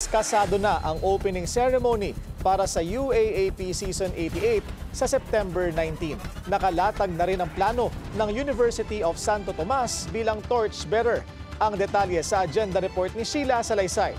Diskasado na ang opening ceremony para sa UAAP Season 88 sa September 19. Nakalatag na rin ang plano ng University of Santo Tomas bilang torchbearer. Ang detalye sa agenda report ni Sheila Salaysay.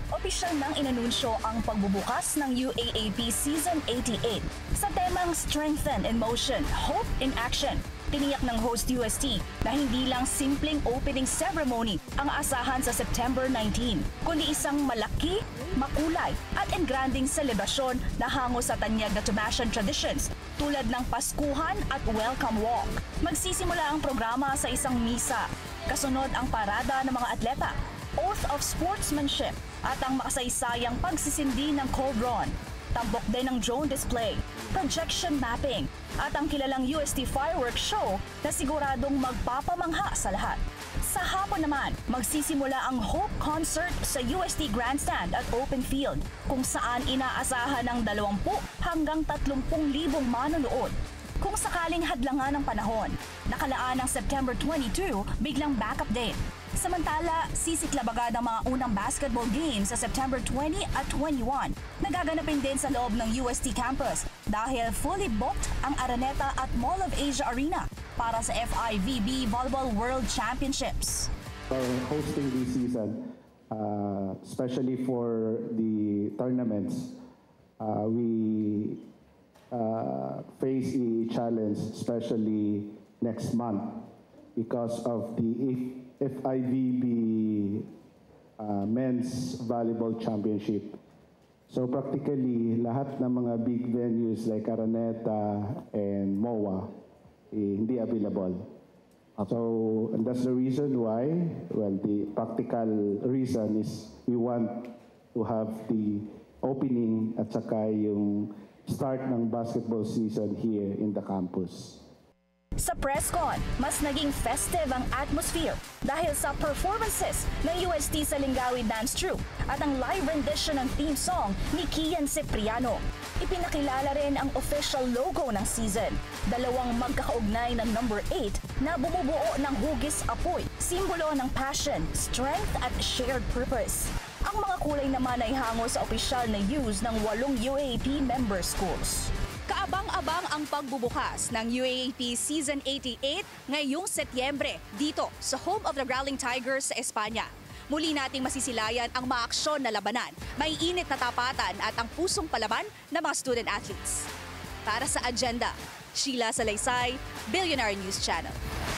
Opisyal nang inanunsyo ang pagbubukas ng UAAP Season 88 sa temang Strengthen in Motion, Hope in Action. Tiniyak ng host UST na hindi lang simpleng opening ceremony ang asahan sa September 19, kundi isang malaki, makulay at engranding selebrasyon na hango sa tanyag na Tomasian traditions tulad ng Paskuhan at Welcome Walk. Magsisimula ang programa sa isang misa. Kasunod ang parada ng mga atleta, Oath of Sportsmanship at ang makasaysayang pagsisindi ng cauldron. Tampok din ng drone display, projection mapping at ang kilalang UST fireworks show na siguradong magpapamangha sa lahat. Sa hapon naman, magsisimula ang Hope Concert sa UST Grandstand at Open Field kung saan inaasahan ng 20 hanggang 30,000 manonood. Kung sakaling hadlangan ng panahon, nakalaan ng September 22 biglang backup date. Samantala, sisiklab agad ang mga unang basketball games sa September 20 at 21. Nagaganapin din sa loob ng UST campus dahil fully booked ang Araneta at Mall of Asia Arena para sa FIVB Volleyball World Championships. We're hosting this season, especially for the tournaments, we face a challenge, especially next month, because of the FIVB Men's Volleyball Championship. So practically, lahat ng mga big venues like Araneta and MOA, hindi available. So, and that's the reason why, well, the practical reason is we want to have the opening at saka yung start ng basketball season here in the campus. Sa PressCon, mas naging festive ang atmosphere dahil sa performances ng UST sa Lingawi Dance Troupe at ang live rendition ng theme song ni Kian Cipriano. Ipinakilala rin ang official logo ng season, dalawang magkakaugnay ng number 8 na bumubuo ng hugis apoy, simbolo ng passion, strength at shared purpose. Ang mga kulay naman ay hango sa opisyal na use ng 8 UAAP member schools. Kaabang-abang ang pagbubukas ng UAAP Season 88 ngayong Setyembre dito sa home of the Growling Tigers sa Espanya. Muli nating masisilayan ang maaksyon na labanan, may init na tapatan at ang pusong palaban ng mga student athletes. Para sa agenda, Sheila Salaysay, Billionaire News Channel.